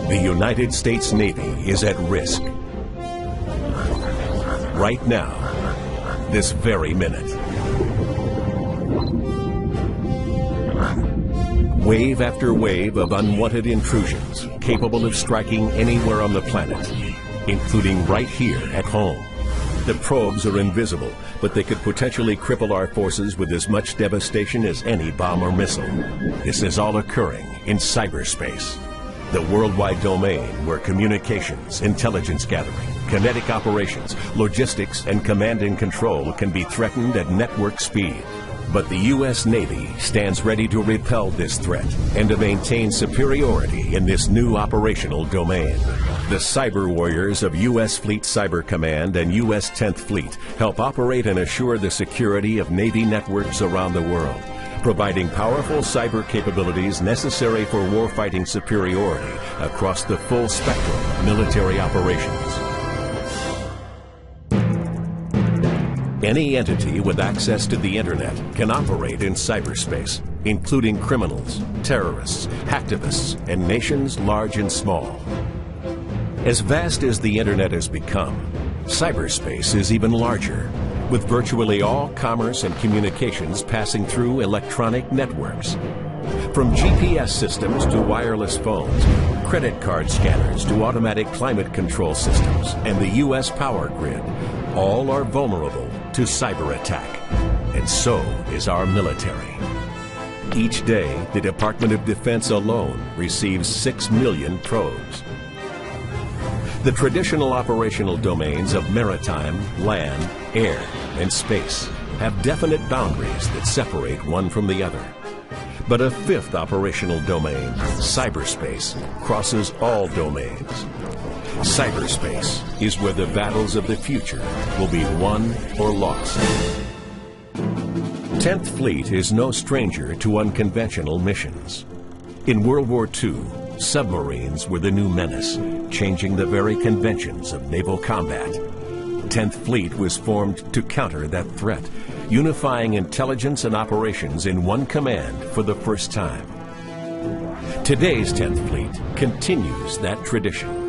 The United States Navy is at risk. Right now, this very minute. Wave after wave of unwanted intrusions capable of striking anywhere on the planet, including right here at home. The probes are invisible, but they could potentially cripple our forces with as much devastation as any bomb or missile. This is all occurring in cyberspace, the worldwide domain where communications, intelligence gathering, kinetic operations, logistics, and command and control can be threatened at network speed. But the U.S. Navy stands ready to repel this threat and to maintain superiority in this new operational domain. The cyber warriors of U.S. Fleet Cyber Command and U.S. 10th Fleet help operate and assure the security of Navy networks around the world, providing powerful cyber capabilities necessary for warfighting superiority across the full spectrum of military operations. Any entity with access to the internet can operate in cyberspace, including criminals, terrorists, hacktivists, and nations large and small. As vast as the internet has become, cyberspace is even larger, with virtually all commerce and communications passing through electronic networks. From GPS systems to wireless phones, credit card scanners to automatic climate control systems, and the U.S. power grid, all are vulnerable to cyber attack. And so is our military. Each day, the Department of Defense alone receives 6 million probes. The traditional operational domains of maritime, land, air, and space have definite boundaries that separate one from the other. But a fifth operational domain, cyberspace, crosses all domains. Cyberspace is where the battles of the future will be won or lost. 10th Fleet is no stranger to unconventional missions. In World War II, submarines were the new menace, changing the very conventions of naval combat. 10th Fleet was formed to counter that threat, unifying intelligence and operations in one command for the first time. Today's 10th Fleet continues that tradition.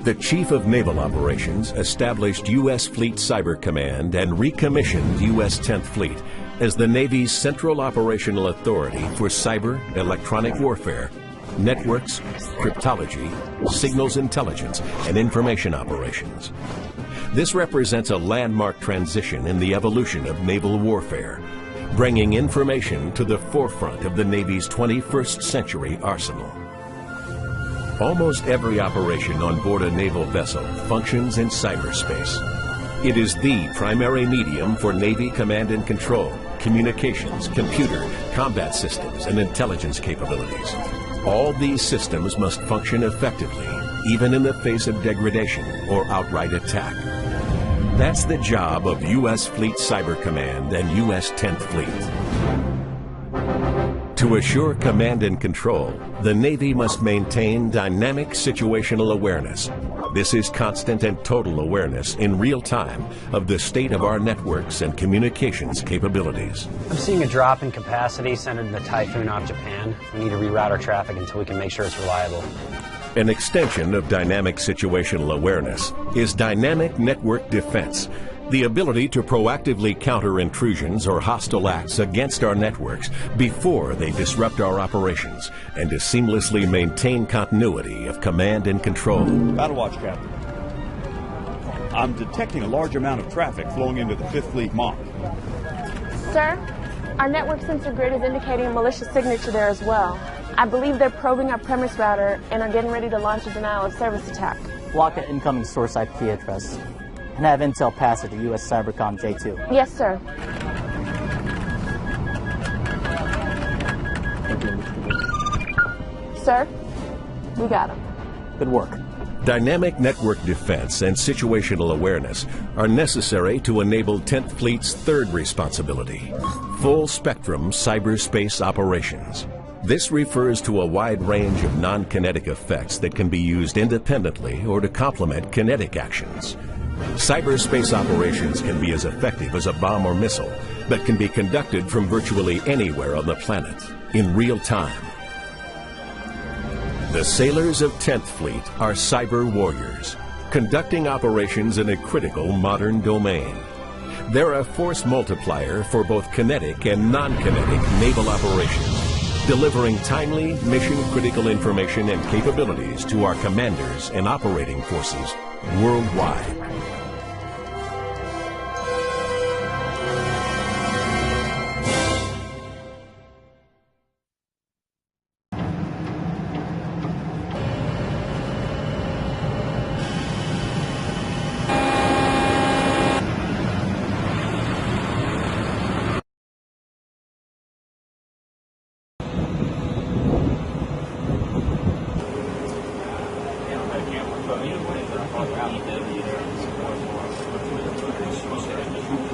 The Chief of Naval Operations established U.S. Fleet Cyber Command and recommissioned U.S. 10th Fleet as the Navy's central operational authority for cyber, electronic warfare, networks, cryptology, signals intelligence, and information operations. This represents a landmark transition in the evolution of naval warfare, bringing information to the forefront of the Navy's 21st century arsenal. Almost every operation on board a naval vessel functions in cyberspace. It is the primary medium for Navy command and control, communications, computer, combat systems, and intelligence capabilities. All these systems must function effectively, even in the face of degradation or outright attack. That's the job of U.S. Fleet Cyber Command and U.S. 10th Fleet. To assure command and control, the Navy must maintain dynamic situational awareness. This is constant and total awareness in real time of the state of our networks and communications capabilities. I'm seeing a drop in capacity centered in the typhoon off Japan. We need to reroute our traffic until we can make sure it's reliable. An extension of dynamic situational awareness is dynamic network defense, the ability to proactively counter intrusions or hostile acts against our networks before they disrupt our operations, and to seamlessly maintain continuity of command and control. Battle Watch, Captain. I'm detecting a large amount of traffic flowing into the 5th Fleet MOC. Sir, our network sensor grid is indicating a malicious signature there as well. I believe they're probing our premise router and are getting ready to launch a denial of service attack. Block an incoming source IP address and have intel pass it to U.S. Cybercom J2. Yes, sir. Sir, we got him. Good work. Dynamic network defense and situational awareness are necessary to enable 10th Fleet's third responsibility, full-spectrum cyberspace operations. This refers to a wide range of non-kinetic effects that can be used independently or to complement kinetic actions. Cyberspace operations can be as effective as a bomb or missile, but can be conducted from virtually anywhere on the planet, in real time. The sailors of 10th Fleet are cyber warriors, conducting operations in a critical modern domain. They're a force multiplier for both kinetic and non-kinetic naval operations, delivering timely, mission-critical information and capabilities to our commanders and operating forces worldwide.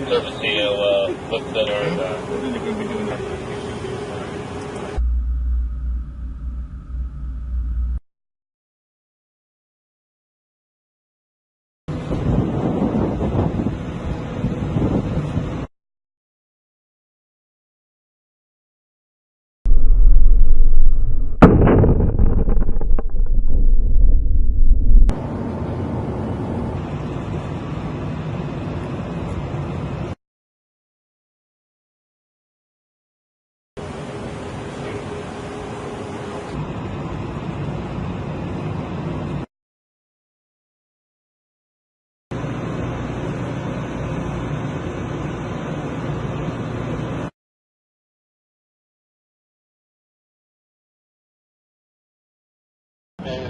Service CEO looked at our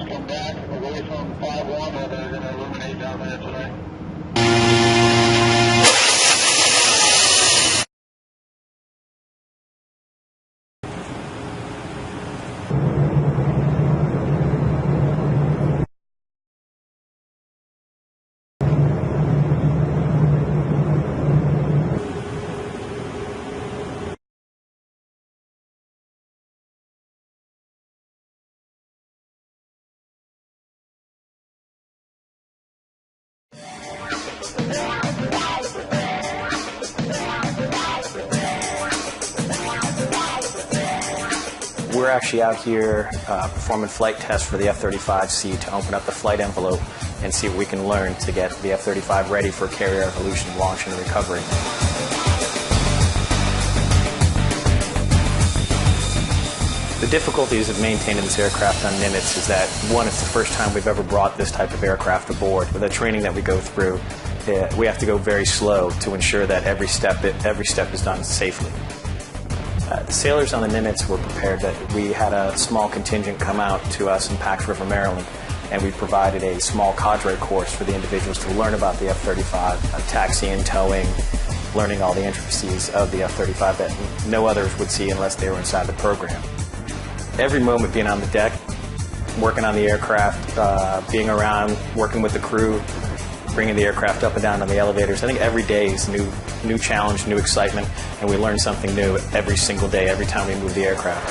come back away from 5-1 or they're going to illuminate down there today. We're actually out here performing flight tests for the F-35C to open up the flight envelope and see what we can learn to get the F-35 ready for carrier evolution, launch, and recovery. The difficulties of maintaining this aircraft on Nimitz is that, one, it's the first time we've ever brought this type of aircraft aboard. With the training that we go through, we have to go very slow to ensure that every step is done safely. The sailors on the Nimitz were prepared. That we had a small contingent come out to us in Pax River, Maryland, and we provided a small cadre course for the individuals to learn about the F-35, taxiing, towing, learning all the intricacies of the F-35 that no others would see unless they were inside the program. Every moment being on the deck, working on the aircraft, being around, working with the crew, bringing the aircraft up and down on the elevators. I think every day is new challenge, new excitement, and we learn something new every single day, every time we move the aircraft.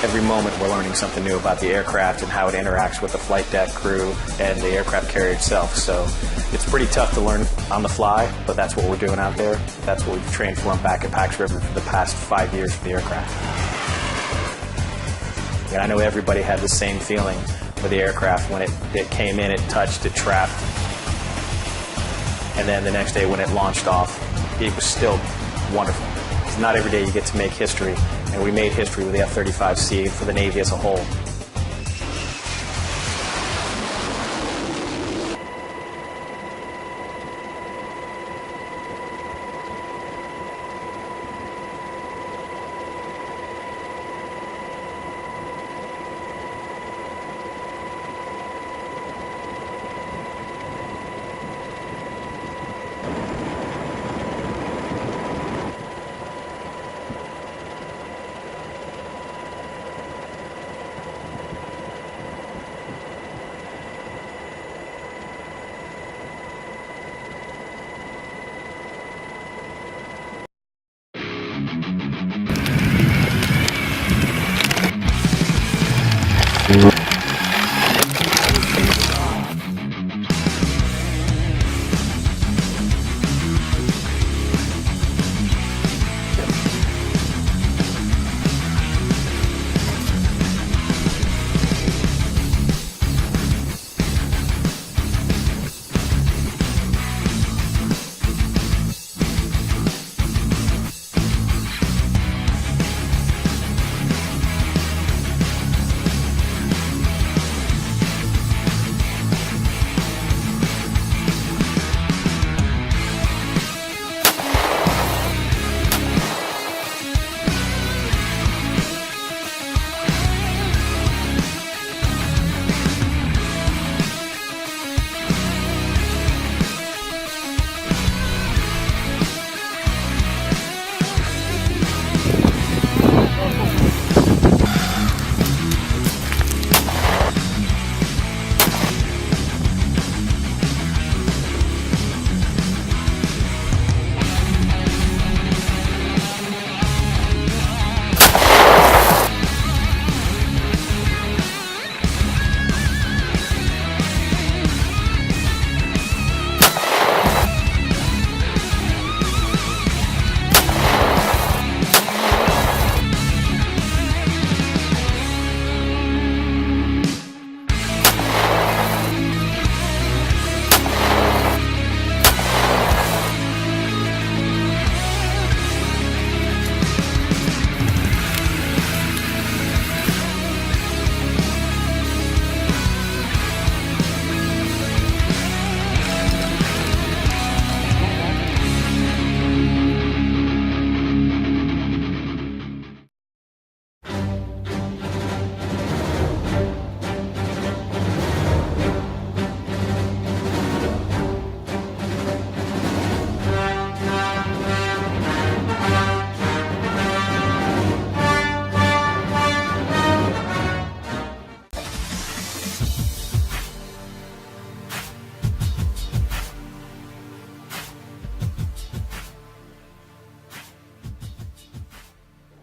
Every moment we're learning something new about the aircraft and how it interacts with the flight deck crew and the aircraft carrier itself. So it's pretty tough to learn on the fly, but that's what we're doing out there. That's what we've trained for back at Pax River for the past 5 years for the aircraft. And I know everybody had the same feeling with the aircraft when it came in, it touched, it trapped. And then the next day when it launched off, it was still wonderful. It's not every day you get to make history, and we made history with the F-35C for the Navy as a whole.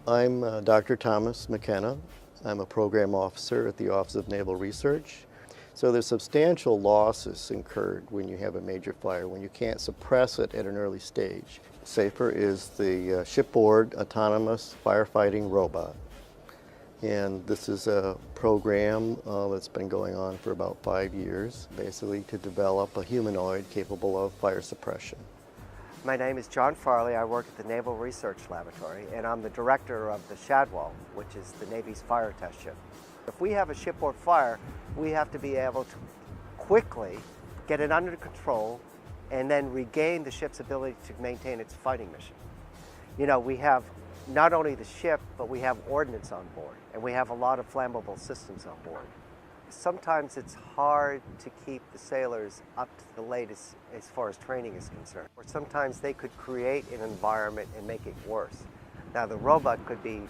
I'm Dr. Thomas McKenna. I'm a program officer at the Office of Naval Research. So there's substantial losses incurred when you have a major fire, when you can't suppress it at an early stage. SAFER is the shipboard autonomous firefighting robot. And this is a program that's been going on for about 5 years, basically to develop a humanoid capable of fire suppression. My name is John Farley. I work at the Naval Research Laboratory, and I'm the director of the Shadwell, which is the Navy's fire test ship. If we have a shipboard fire, we have to be able to quickly get it under control and then regain the ship's ability to maintain its fighting mission. You know, we have not only the ship, but we have ordnance on board, and we have a lot of flammable systems on board. Sometimes it's hard to keep the sailors up to the latest as far as training is concerned. Or sometimes they could create an environment and make it worse. Now the robot could be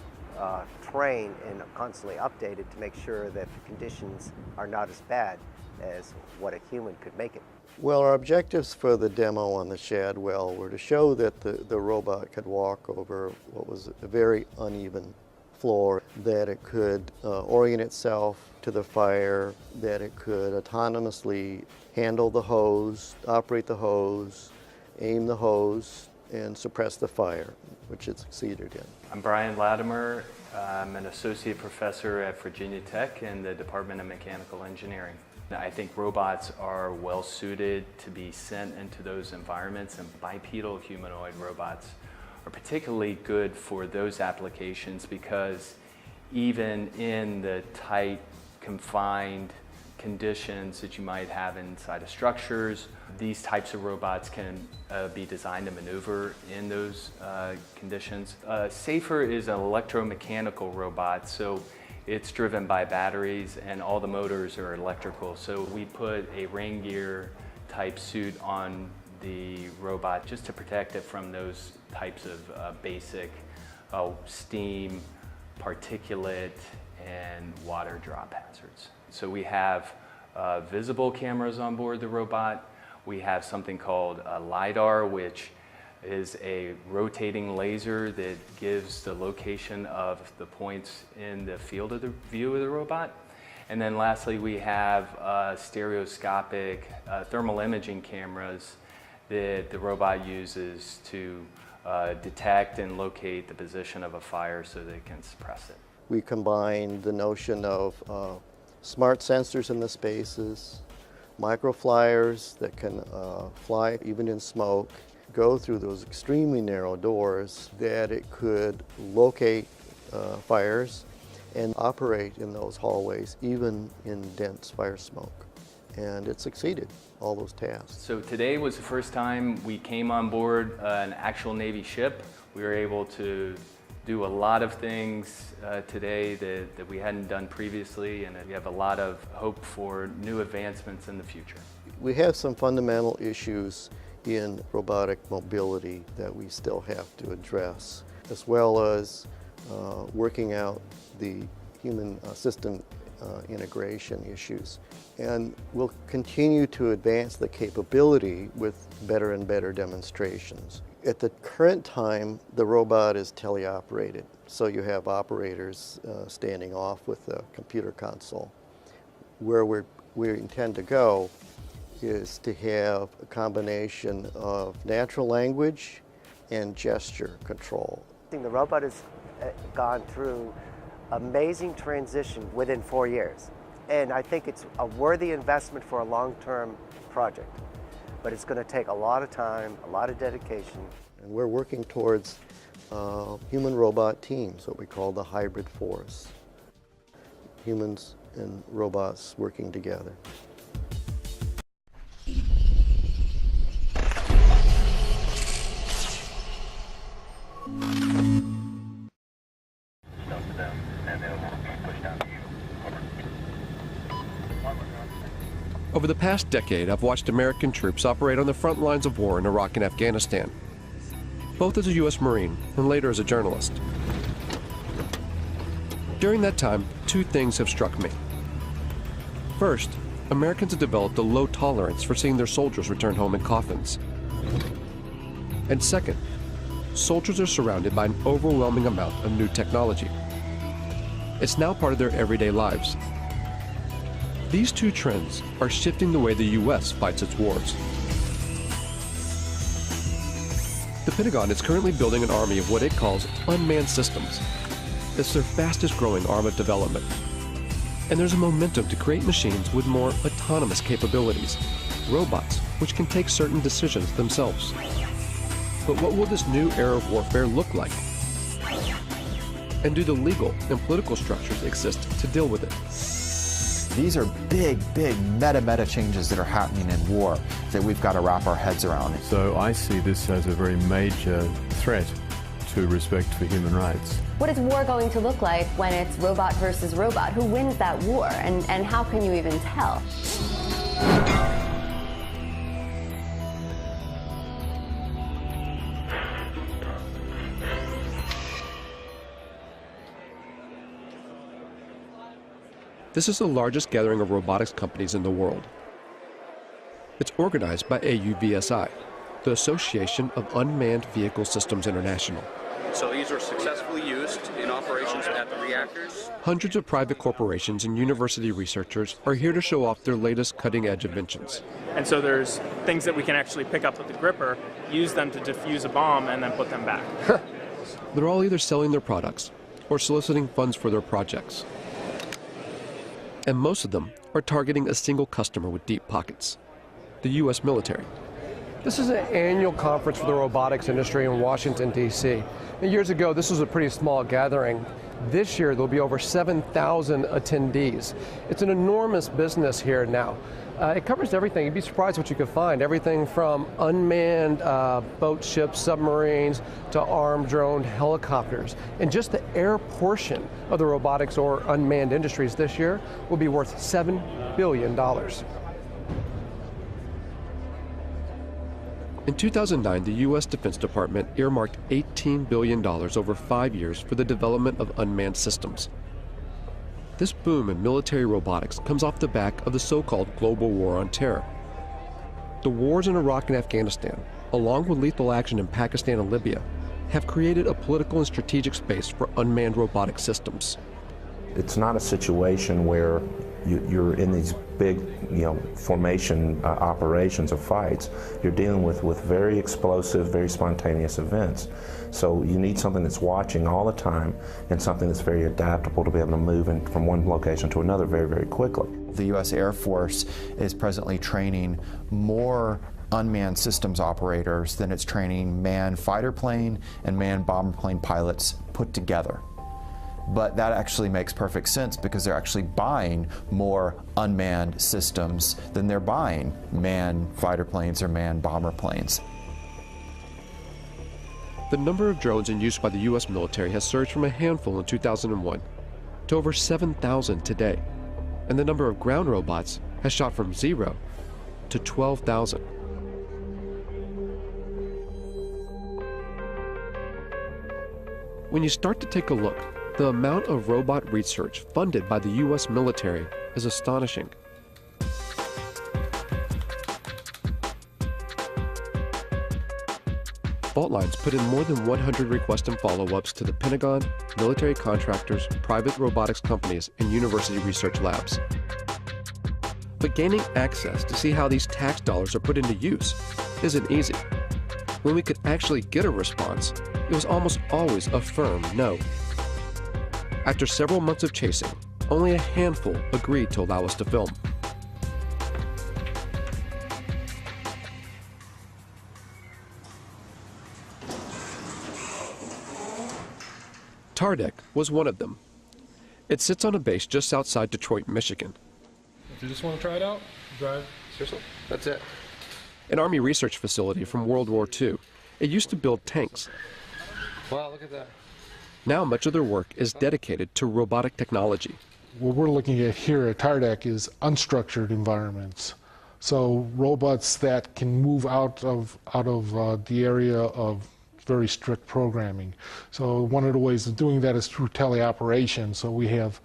trained and constantly updated to make sure that the conditions are not as bad as what a human could make it. Well, our objectives for the demo on the Shadwell were to show that the robot could walk over what was a very uneven floor, that it could orient itself to the fire, that it could autonomously handle the hose, operate the hose, aim the hose, and suppress the fire, which it succeeded in. I'm Brian Latimer. I'm an associate professor at Virginia Tech in the Department of Mechanical Engineering. I think robots are well suited to be sent into those environments, and bipedal humanoid robots are particularly good for those applications because even in the tight, confined conditions that you might have inside of structures, these types of robots can be designed to maneuver in those conditions. SAFER is an electromechanical robot, so it's driven by batteries and all the motors are electrical. So we put a rain gear type suit on the robot just to protect it from those types of basic steam, particulate, and water drop hazards. So we have visible cameras on board the robot. We have something called a LiDAR, which is a rotating laser that gives the location of the points in the field of the view of the robot. And then lastly, we have stereoscopic thermal imaging cameras that the robot uses to detect and locate the position of a fire so that it can suppress it. We combined the notion of smart sensors in the spaces, microflyers that can fly even in smoke, go through those extremely narrow doors, that it could locate fires and operate in those hallways even in dense fire smoke. And it succeeded all those tasks. So today was the first time we came on board an actual Navy ship. We were able to do a lot of things today that we hadn't done previously, and we have a lot of hope for new advancements in the future. We have some fundamental issues in robotic mobility that we still have to address, as well as working out the human system integration issues. And we'll continue to advance the capability with better and better demonstrations. At the current time, the robot is teleoperated, so you have operators standing off with the computer console. Where we intend to go is to have a combination of natural language and gesture control. The robot has gone through amazing transition within 4 years. And I think it's a worthy investment for a long-term project. But it's going to take a lot of time, a lot of dedication. And we're working towards human-robot teams, what we call the hybrid force. Humans and robots working together. Over the past decade, I've watched American troops operate on the front lines of war in Iraq and Afghanistan, both as a U.S. Marine and later as a journalist. During that time, two things have struck me. First, Americans have developed a low tolerance for seeing their soldiers return home in coffins. And second, soldiers are surrounded by an overwhelming amount of new technology. It's now part of their everyday lives. These two trends are shifting the way the U.S. fights its wars. The Pentagon is currently building an army of what it calls unmanned systems. It's their fastest growing arm of development. And there's a momentum to create machines with more autonomous capabilities, robots which can take certain decisions themselves. But what will this new era of warfare look like? And do the legal and political structures exist to deal with it? These are big meta changes that are happening in war that we've got to wrap our heads around. So I see this as a very major threat to respect for human rights. What is war going to look like when it's robot versus robot? Who wins that war, and how can you even tell? This is the largest gathering of robotics companies in the world. It's organized by AUVSI, the Association of Unmanned Vehicle Systems International. So these are successfully used in operations at the reactors. Hundreds of private corporations and university researchers are here to show off their latest cutting-edge inventions. And so there's things that we can actually pick up with the gripper, use them to defuse a bomb, and then put them back. They're all either selling their products or soliciting funds for their projects. And most of them are targeting a single customer with deep pockets, the U.S. military. This is an annual conference for the robotics industry in Washington, D.C. And years ago, this was a pretty small gathering. This year, there'll be over 7,000 attendees. It's an enormous business here now. It covers everything. You'd be surprised what you could find. Everything from unmanned boat ships, submarines, to armed drone helicopters. And just the air portion of the robotics or unmanned industries this year will be worth $7 billion. In 2009, the U.S. Defense Department earmarked $18 billion over 5 years for the development of unmanned systems. This boom in military robotics comes off the back of the so-called global war on terror. The wars in Iraq and Afghanistan, along with lethal action in Pakistan and Libya, have created a political and strategic space for unmanned robotic systems. It's not a situation where you're in these big, formation operations or fights. You're dealing with very explosive, very spontaneous events. So you need something that's watching all the time and something that's very adaptable to be able to move from one location to another very, very quickly. The U.S. Air Force is presently training more unmanned systems operators than it's training manned fighter plane and manned bomber plane pilots put together. But that actually makes perfect sense because they're actually buying more unmanned systems than they're buying manned fighter planes or manned bomber planes. The number of drones in use by the U.S. military has surged from a handful in 2001 to over 7,000 today, and the number of ground robots has shot from 0 to 12,000. When you start to take a look, the amount of robot research funded by the U.S. military is astonishing. Fault Lines put in more than 100 requests and follow-ups to the Pentagon, military contractors, private robotics companies, and university research labs. But gaining access to see how these tax dollars are put into use isn't easy. When we could actually get a response, it was almost always a firm no. After several months of chasing, only a handful agreed to allow us to film. Tardec was one of them. It sits on a base just outside Detroit, Michigan. If you just want to try it out, drive. Seriously, that's it. An Army research facility from World War II. It used to build tanks. Wow, look at that. Now much of their work is dedicated to robotic technology. What we're looking at here at Tardec is unstructured environments. So robots that can move out of the area of very strict programming. So one of the ways of doing that is through teleoperation. So we have,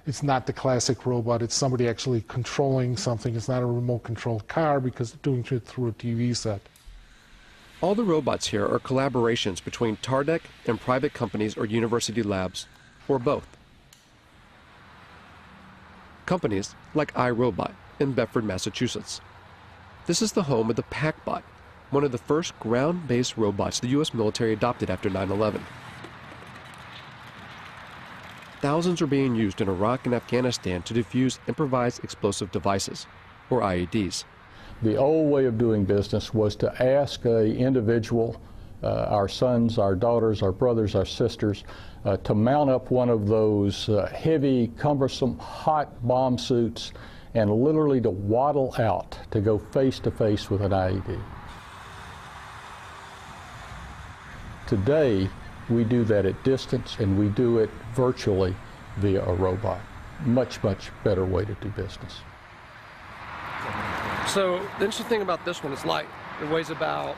it's not the classic robot, it's somebody actually controlling something. It's not a remote controlled car because it's doing it through a TV set. All the robots here are collaborations between TARDEC and private companies or university labs, or both. Companies like iRobot in Bedford, Massachusetts. This is the home of the PackBot, one of the first ground-based robots the U.S. military adopted after 9/11. Thousands are being used in Iraq and Afghanistan to defuse improvised explosive devices, or IEDs. The old way of doing business was to ask an individual, our sons, our daughters, our brothers, our sisters, to mount up one of those heavy, cumbersome, hot bomb suits and literally to waddle out to go face to face with an IED. Today, we do that at distance, and we do it virtually via a robot. Much, much better way to do business. So the interesting thing about this one is light. It weighs about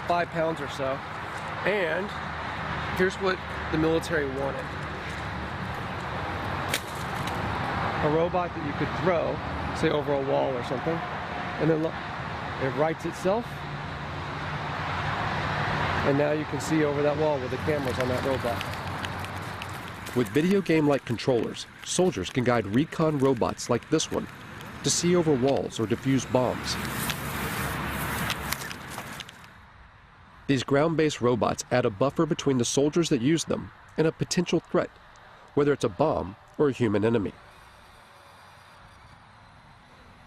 5 pounds or so. And here's what the military wanted. A robot that you could throw, say over a wall or something, and then look, it rights itself. And now you can see over that wall with the cameras on that robot. With video game-like controllers, soldiers can guide recon robots like this one to see over walls or defuse bombs. These ground-based robots add a buffer between the soldiers that use them and a potential threat, whether it's a bomb or a human enemy.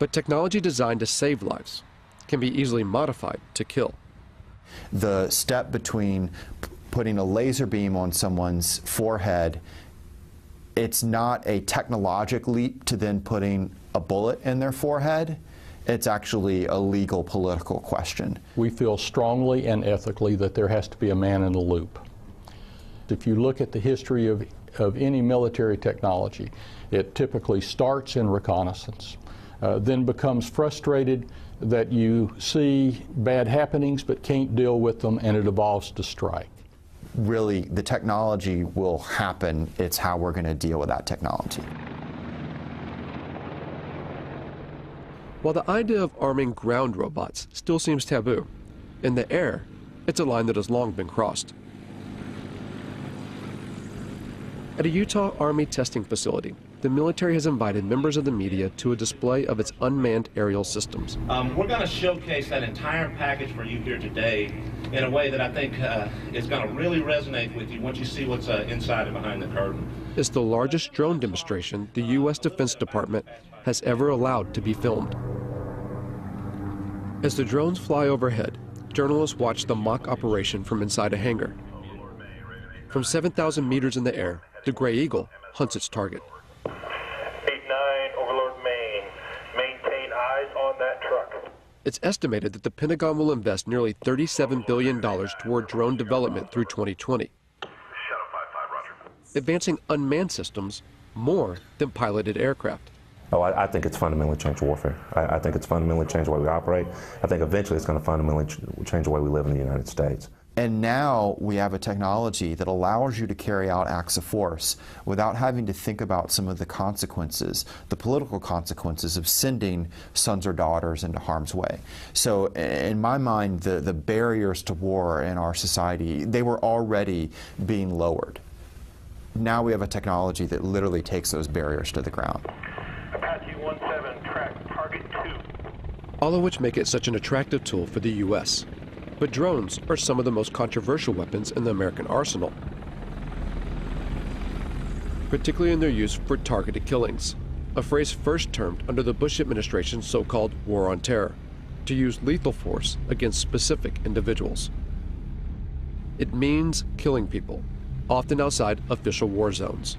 But technology designed to save lives can be easily modified to kill. The step between putting a laser beam on someone's forehead, it's not a technological leap to then putting a bullet in their forehead. It's actually a legal, political question. We feel strongly and ethically that there has to be a man in the loop. If you look at the history of any military technology, it typically starts in reconnaissance, then becomes frustrated that you see bad happenings but can't deal with them, and it evolves to strike. Really, the technology will happen. It's how we're going to deal with that technology. While the idea of arming ground robots still seems taboo, in the air, it's a line that has long been crossed. At a Utah Army testing facility, the military has invited members of the media to a display of its unmanned aerial systems. We're going to showcase that entire package for you here today in a way that I think is going to really resonate with you once you see what's inside and behind the curtain. It's the largest drone demonstration the U.S. Defense Department has ever allowed to be filmed. As the drones fly overhead, journalists watch the mock operation from inside a hangar. From 7,000 meters in the air, the Gray Eagle hunts its target. 8-9, Overlord Maine. Maintain eyes on that truck. It's estimated that the Pentagon will invest nearly $37 billion toward drone development through 2020, advancing unmanned systems more than piloted aircraft. Oh, I think it's fundamentally changed warfare. I think it's fundamentally changed the way we operate. I think eventually it's going to fundamentally change the way we live in the United States. And now we have a technology that allows you to carry out acts of force without having to think about some of the consequences, the political consequences of sending sons or daughters into harm's way. So in my mind, the barriers to war in our society, they were already being lowered. Now we have a technology that literally takes those barriers to the ground. Apache 17, track target 2. All of which make it such an attractive tool for the U.S. But drones are some of the most controversial weapons in the American arsenal, particularly in their use for targeted killings, a phrase first termed under the Bush administration's so-called War on Terror, to use lethal force against specific individuals. It means killing people, often outside official war zones.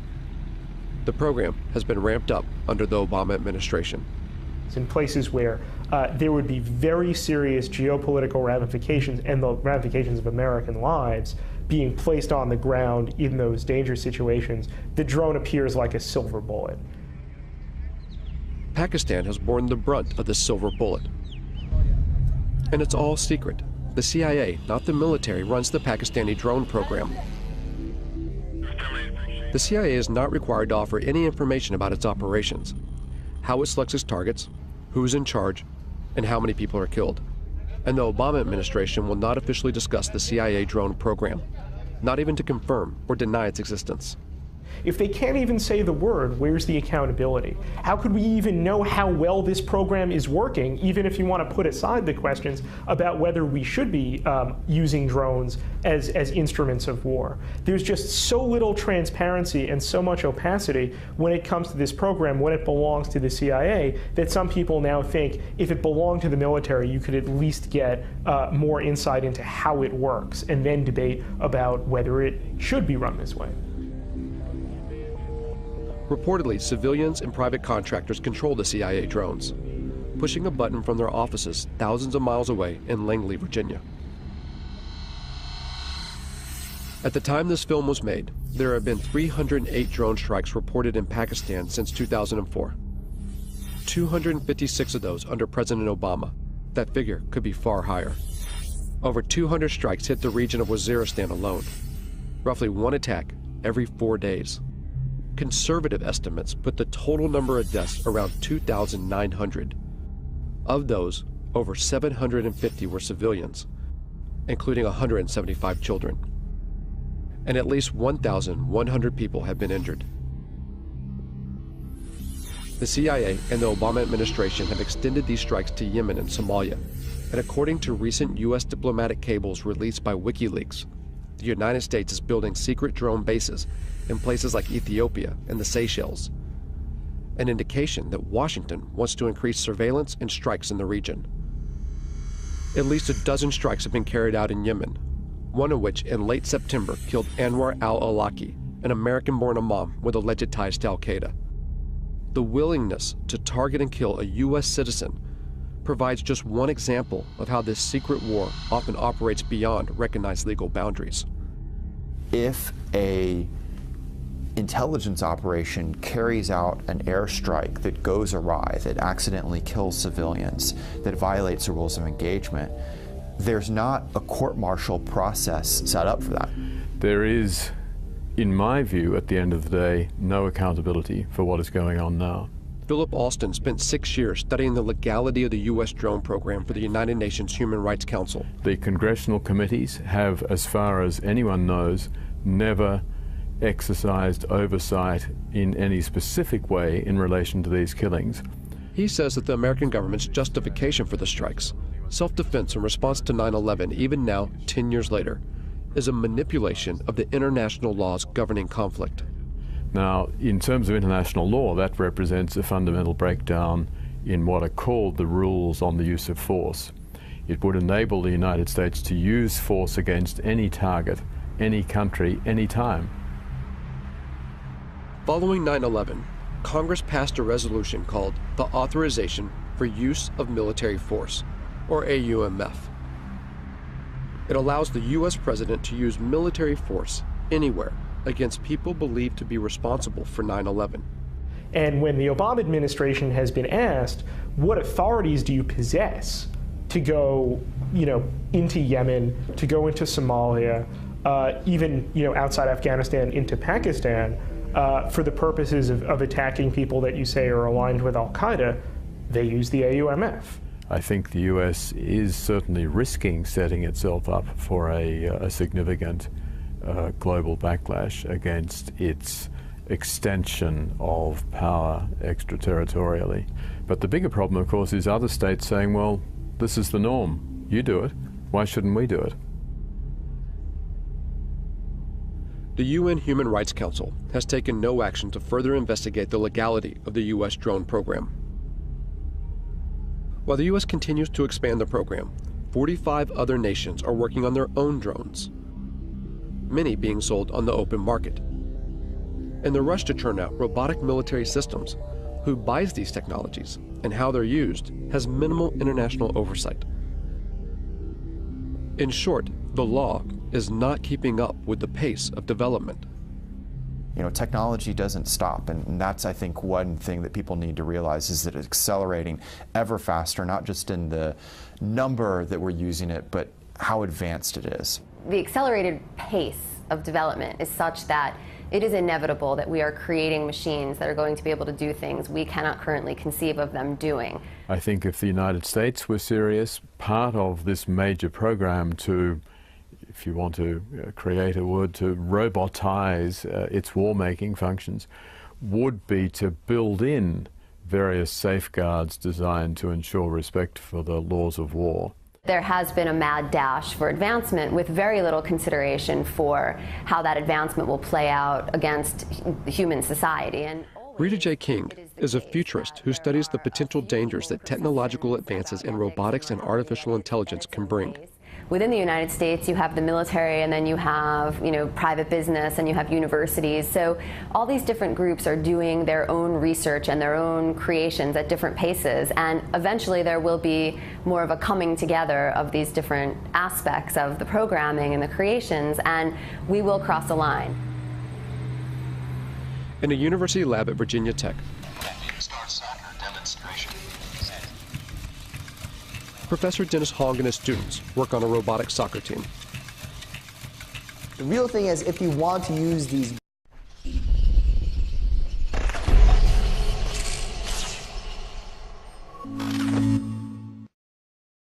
The program has been ramped up under the Obama administration. In places where there would be very serious geopolitical ramifications and the ramifications of American lives being placed on the ground in those dangerous situations, the drone appears like a silver bullet. Pakistan has borne the brunt of this silver bullet. And it's all secret. The CIA, not the military, runs the Pakistani drone program. The CIA is not required to offer any information about its operations, how it selects its targets, who's in charge, and how many people are killed. and the Obama administration will not officially discuss the CIA drone program, not even to confirm or deny its existence. If they can't even say the word, where's the accountability? How could we even know how well this program is working, even if you want to put aside the questions about whether we should be using drones as instruments of war? There's just so little transparency and so much opacity when it comes to this program, when it belongs to the CIA, that some people now think if it belonged to the military, you could at least get more insight into how it works and then debate about whether it should be run this way. Reportedly, civilians and private contractors control the CIA drones, pushing a button from their offices thousands of miles away in Langley, Virginia. At the time this film was made, there have been 308 drone strikes reported in Pakistan since 2004. 256 of those under President Obama. That figure could be far higher. Over 200 strikes hit the region of Waziristan alone, roughly one attack every 4 days. Conservative estimates put the total number of deaths around 2,900. Of those, over 750 were civilians, including 175 children. And at least 1,100 people have been injured. The CIA and the Obama administration have extended these strikes to Yemen and Somalia, and according to recent U.S. diplomatic cables released by WikiLeaks, the United States is building secret drone bases in places like Ethiopia and the Seychelles, an indication that Washington wants to increase surveillance and strikes in the region. At least a dozen strikes have been carried out in Yemen, one of which in late September killed Anwar al-Awlaki, an American-born imam with alleged ties to al-Qaeda. The willingness to target and kill a U.S. citizen provides just one example of how this secret war often operates beyond recognized legal boundaries. If a intelligence operation carries out an airstrike that goes awry, that accidentally kills civilians, that violates the rules of engagement, there's not a court-martial process set up for that. There is, in my view, at the end of the day, no accountability for what is going on now. Philip Alston spent 6 years studying the legality of the U.S. drone program for the United Nations Human Rights Council. The congressional committees have, as far as anyone knows, never exercised oversight in any specific way in relation to these killings. He says that the American government's justification for the strikes, self-defense in response to 9/11, even now, 10 years later, is a manipulation of the international laws governing conflict. Now, in terms of international law, that represents a fundamental breakdown in what are called the rules on the use of force. It would enable the United States to use force against any target, any country, any time. Following 9/11, Congress passed a resolution called the Authorization for Use of Military Force, or AUMF. It allows the U.S. president to use military force anywhere against people believed to be responsible for 9/11. And when the Obama administration has been asked, what authorities do you possess to go, into Yemen, to go into Somalia, even, outside Afghanistan into Pakistan, for the purposes of attacking people that you say are aligned with al-Qaeda, they use the AUMF. I think the U.S. is certainly risking setting itself up for a significant global backlash against its extension of power extraterritorially. But the bigger problem, of course, is other states saying, well, this is the norm. You do it. Why shouldn't we do it? The UN Human Rights Council has taken no action to further investigate the legality of the U.S. drone program. While the U.S. continues to expand the program, 45 other nations are working on their own drones, many being sold on the open market. In the rush to churn out robotic military systems, who buys these technologies and how they're used has minimal international oversight. In short, the law is not keeping up with the pace of development. Technology doesn't stop, and that's, I think, one thing that people need to realize is that it's accelerating ever faster, not just in the number that we're using it, but how advanced it is. The accelerated pace of development is such that It is inevitable that we are creating machines that are going to be able to do things we cannot currently conceive of them doing. I think if the United States were serious, part of this major program to, if you want to create a word, to robotize its war-making functions, would be to build in various safeguards designed to ensure respect for the laws of war. There has been a mad dash for advancement with very little consideration for how that advancement will play out against human society. And Rita J. King is a futurist who studies the potential dangers that technological advances in robotics and artificial intelligence can bring. Within the United States, you have the military, and then you have, private business, and you have universities. So all these different groups are doing their own research and their own creations at different paces. And eventually there will be more of a coming together of these different aspects of the programming and the creations, and we will cross a line. In a university lab at Virginia Tech, Professor Dennis Hong and his students work on a robotic soccer team. The real thing is, if you want to use these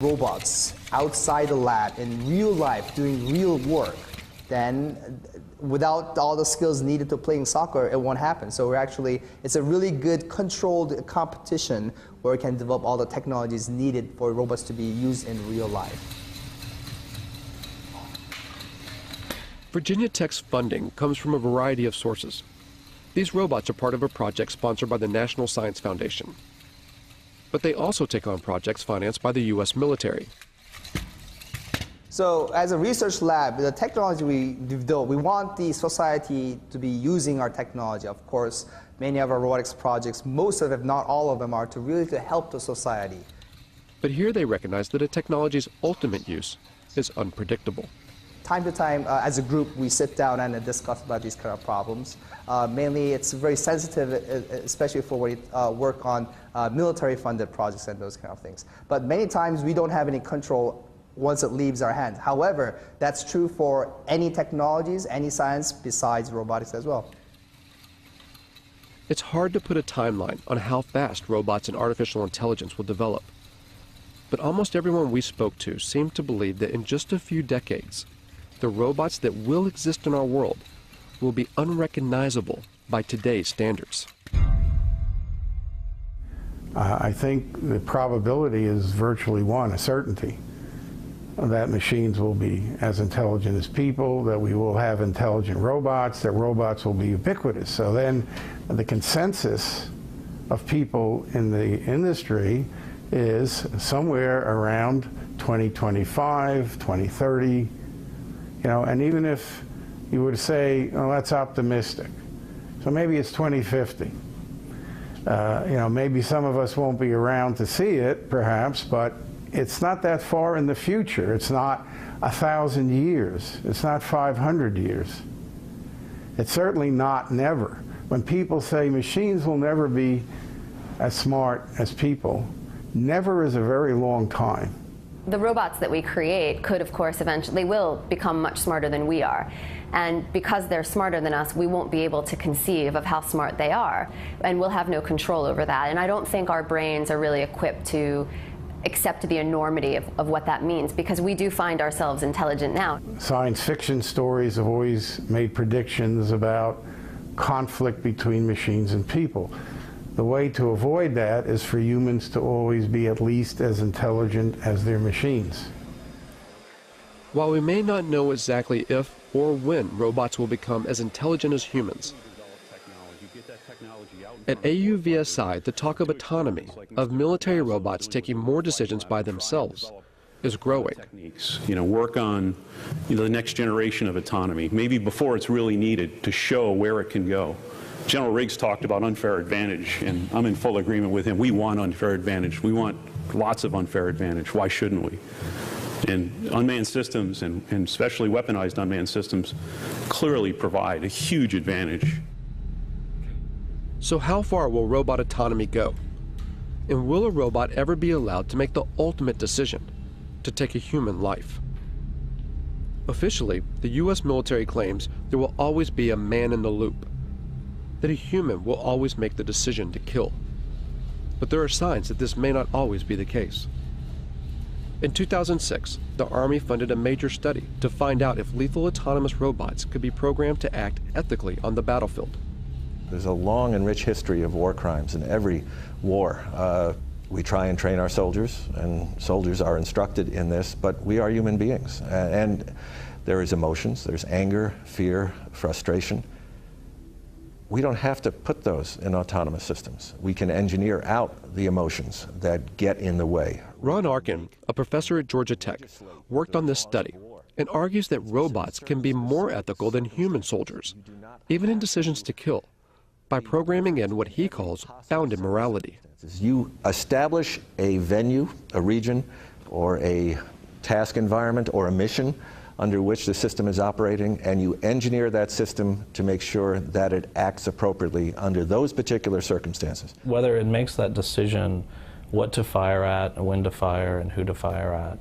robots outside the lab in real life doing real work, then without all the skills needed to playing soccer, it won't happen. So it's a really good controlled competition where we can develop all the technologies needed for robots to be used in real life. Virginia Tech's funding comes from a variety of sources. These robots are part of a project sponsored by the National Science Foundation. But they also take on projects financed by the U.S. military. So as a research lab, the technology we develop, we want the society to be using our technology. Of course, many of our robotics projects, most of them, if not all of them, are to help the society. But here they recognize that a technology's ultimate use is unpredictable. Time to time, as a group, we sit down and discuss about these kind of problems. Mainly, it's very sensitive, especially for when we work on military-funded projects and those kind of things. But many times, we don't have any control once it leaves our hands. However, that's true for any technologies, any science besides robotics as well. It's hard to put a timeline on how fast robots and artificial intelligence will develop. But almost everyone we spoke to seemed to believe that in just a few decades, the robots that will exist in our world will be unrecognizable by today's standards. I think the probability is virtually one, a certainty, that machines will be as intelligent as people, that we will have intelligent robots, that robots will be ubiquitous. So then the consensus of people in the industry is somewhere around 2025, 2030, and even if you were to say, oh, that's optimistic, so maybe it's 2050. Maybe some of us won't be around to see it, perhaps, but it's not that far in the future. It's not 1,000 years. It's not 500 years. It's certainly not never. When people say machines will never be as smart as people, never is a very long time. The robots that we create could, of course, eventually will become much smarter than we are. And because they're smarter than us, we won't be able to conceive of how smart they are. And we'll have no control over that. And I don't think our brains are really equipped to accept the enormity of what that means, because we do find ourselves intelligent now. Science fiction stories have always made predictions about conflict between machines and people. The way to avoid that is for humans to always be at least as intelligent as their machines. While we may not know exactly if or when robots will become as intelligent as humans, at AUVSI, the talk of autonomy, of military robots taking more decisions by themselves, is growing. Work on the next generation of autonomy, maybe before it's really needed, to show where it can go. General Riggs talked about unfair advantage, and I'm in full agreement with him. We want unfair advantage. We want lots of unfair advantage. Why shouldn't we? And unmanned systems, and especially weaponized unmanned systems, clearly provide a huge advantage. So how far will robot autonomy go? And will a robot ever be allowed to make the ultimate decision, to take a human life? Officially, the U.S. military claims there will always be a man in the loop, that a human will always make the decision to kill. But there are signs that this may not always be the case. In 2006, the Army funded a major study to find out if lethal autonomous robots could be programmed to act ethically on the battlefield. There's a long and rich history of war crimes in every war. We try and train our soldiers, and soldiers are instructed in this, but we are human beings. And there is emotions, there's anger, fear, frustration. We don't have to put those in autonomous systems. We can engineer out the emotions that get in the way. Ron Arkin, a professor at Georgia Tech, worked on this study and argues that robots can be more ethical than human soldiers, even in decisions to kill, by programming in what he calls bounded morality. You establish a venue, a region, or a task environment, or a mission under which the system is operating, and you engineer that system to make sure that it acts appropriately under those particular circumstances. Whether it makes that decision what to fire at, when to fire, and who to fire at,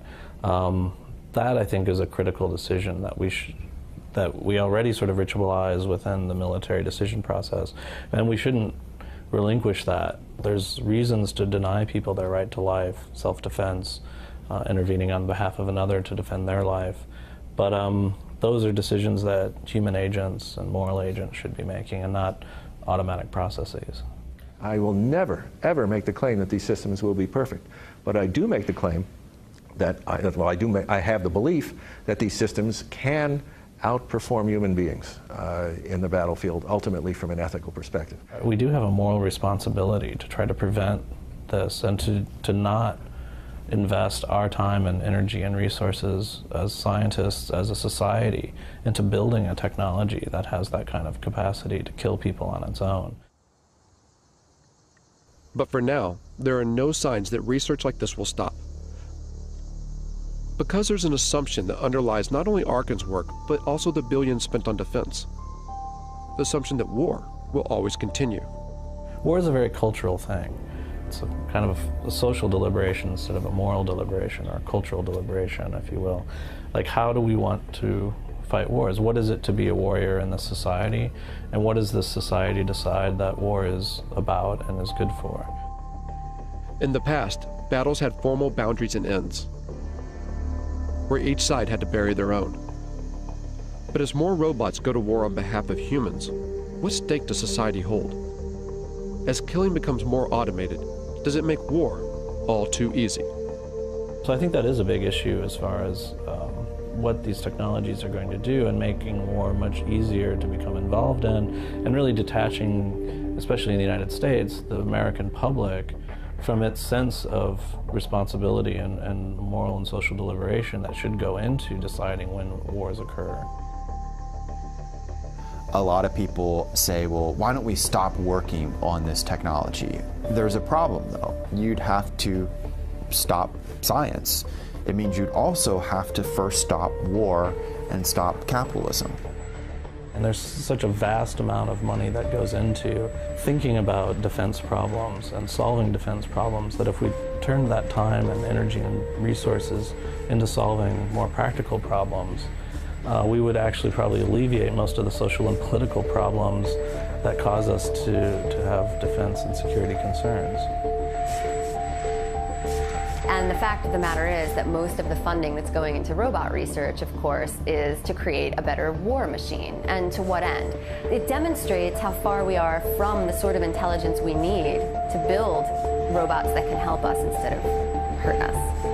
that I think is a critical decision that we already sort of ritualize within the military decision process, and we shouldn't relinquish that. There's reasons to deny people their right to life, self-defense, intervening on behalf of another to defend their life. But those are decisions that human agents and moral agents should be making, and not automatic processes. I will never, ever make the claim that these systems will be perfect. But I do make the claim that, I have the belief that these systems can outperform human beings in the battlefield, ultimately from an ethical perspective. We do have a moral responsibility to try to prevent this, and to not invest our time and energy and resources as scientists, as a society, into building a technology that has that kind of capacity to kill people on its own. But for now, there are no signs that research like this will stop. Because there's an assumption that underlies not only Arkin's work, but also the billions spent on defense. The assumption that war will always continue. War is a very cultural thing. It's a kind of a social deliberation instead of a moral deliberation, or a cultural deliberation, if you will. Like, how do we want to fight wars? What is it to be a warrior in this society? And what does this society decide that war is about and is good for? In the past, battles had formal boundaries and ends, where each side had to bury their own. But as more robots go to war on behalf of humans, what stake does society hold? As killing becomes more automated, does it make war all too easy? So I think that is a big issue as far as what these technologies are going to do, and making war much easier to become involved in, and really detaching, especially in the United States, the American public from its sense of responsibility and moral and social deliberation that should go into deciding when wars occur. A lot of people say, well, why don't we stop working on this technology? There's a problem, though. You'd have to stop science. It means you'd also have to first stop war and stop capitalism. And there's such a vast amount of money that goes into thinking about defense problems and solving defense problems, that if we turned that time and energy and resources into solving more practical problems, we would actually probably alleviate most of the social and political problems that cause us to have defense and security concerns. And the fact of the matter is that most of the funding that's going into robot research, of course, is to create a better war machine. And to what end? It demonstrates how far we are from the sort of intelligence we need to build robots that can help us instead of hurt us.